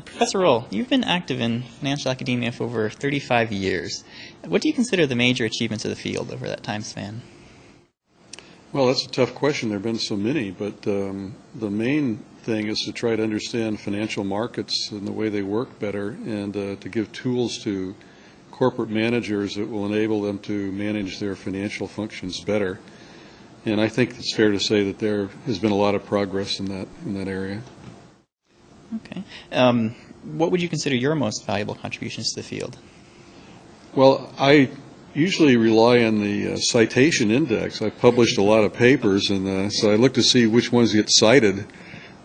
Professor Roll, you've been active in financial academia for over 35 years. What do you consider the major achievements of the field over that time span? Well, that's a tough question. There have been so many, but the main thing is to try to understand financial markets and the way they work better, and to give tools to corporate managers that will enable them to manage their financial functions better. And I think it's fair to say that there has been a lot of progress in that area. Okay. What would you consider your most valuable contributions to the field? Well, I usually rely on the citation index. I've published a lot of papers, and so I look to see which ones get cited.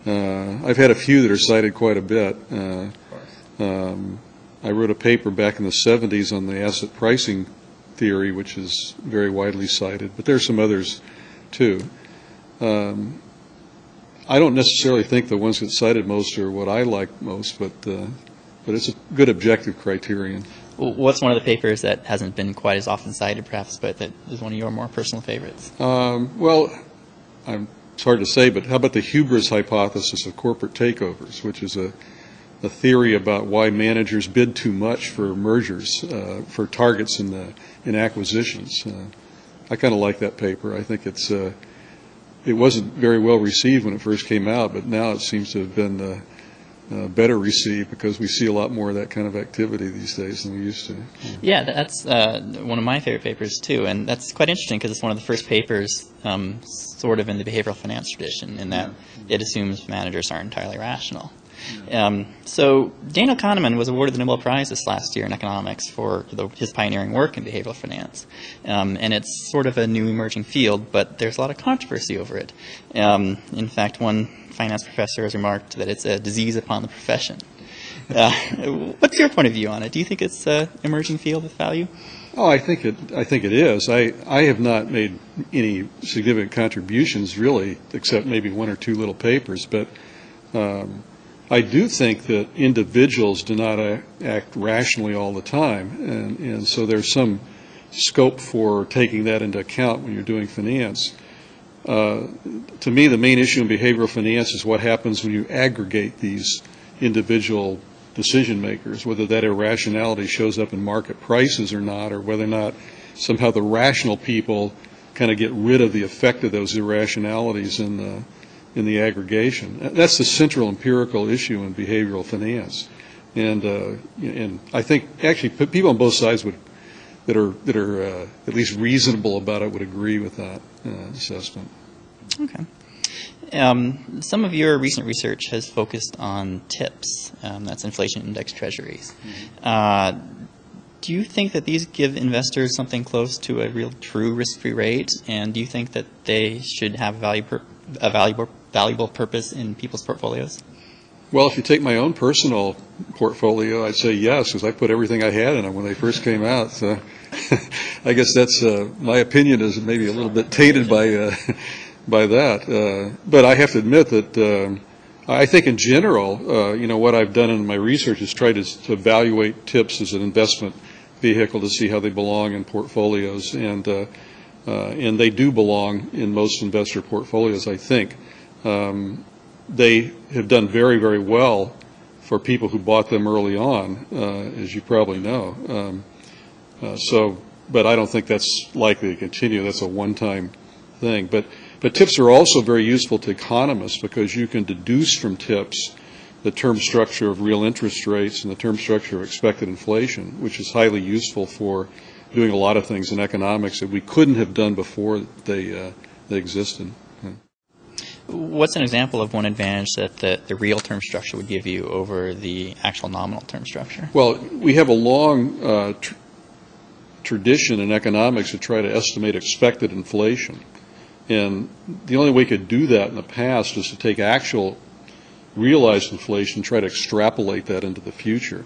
I've had a few that are cited quite a bit. I wrote a paper back in the 70s on the asset pricing theory, which is very widely cited, but there are some others too. I don't necessarily think the ones that cited most are what I like most, but it's a good objective criterion. What's one of the papers that hasn't been quite as often cited, perhaps, but that is one of your more personal favorites? Well, it's hard to say, but how about the hubris hypothesis of corporate takeovers, which is a theory about why managers bid too much for mergers, for targets in acquisitions. I kind of like that paper. I think it wasn't very well received when it first came out, but now it seems to have been better received because we see a lot more of that kind of activity these days than we used to. Yeah, that's one of my favorite papers too, and that's quite interesting because it's one of the first papers sort of in the behavioral finance tradition in that it assumes managers aren't entirely rational. So Daniel Kahneman was awarded the Nobel Prize this last year in economics for his pioneering work in behavioral finance. And it's sort of a new emerging field, but there's a lot of controversy over it. In fact, one finance professor has remarked that it's a disease upon the profession. What's your point of view on it? Do you think it's an emerging field with value? Oh, I think it is. I have not made any significant contributions really, except maybe one or two little papers, but I do think that individuals do not act rationally all the time, and so there's some scope for taking that into account when you're doing finance. To me, the main issue in behavioral finance is what happens when you aggregate these individual decision makers, whether that irrationality shows up in market prices or not, or whether or not somehow the rational people kind of get rid of the effect of those irrationalities in the aggregation. That's the central empirical issue in behavioral finance, and I think actually people on both sides that are at least reasonable about it would agree with that assessment. Okay. Some of your recent research has focused on TIPS, that's inflation index treasuries. Mm-hmm. Do you think that these give investors something close to a real true risk-free rate, and do you think that they should have a valuable purpose in people's portfolios? Well, if you take my own personal portfolio, I'd say yes, because I put everything I had in them when they first came out. So I guess that's my opinion is maybe a little bit tainted by that. But I have to admit that I think in general, what I've done in my research is try to evaluate TIPS as an investment vehicle to see how they belong in portfolios, and they do belong in most investor portfolios, I think. They have done very, very well for people who bought them early on, as you probably know. But I don't think that's likely to continue. That's a one-time thing. But TIPS are also very useful to economists because you can deduce from TIPS the term structure of real interest rates and the term structure of expected inflation, which is highly useful for doing a lot of things in economics that we couldn't have done before they existed. What's an example of one advantage that the real term structure would give you over the actual nominal term structure? Well, we have a long tradition in economics to try to estimate expected inflation. And the only way we could do that in the past is to take actual realized inflation, try to extrapolate that into the future.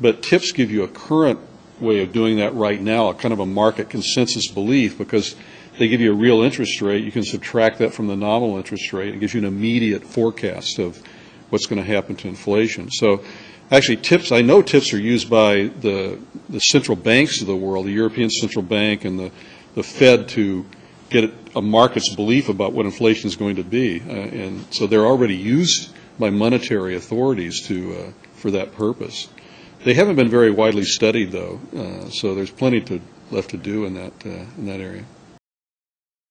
But TIPS give you a current way of doing that right now, a kind of a market consensus belief, because they give you a real interest rate. You can subtract that from the nominal interest rate. It gives you an immediate forecast of what's going to happen to inflation. So actually TIPS, I know TIPS are used by the central banks of the world, the European Central Bank and the Fed, to get a market's belief about what inflation is going to be. And so they're already used by monetary authorities for that purpose. They haven't been very widely studied, though, so there's plenty left to do in that area.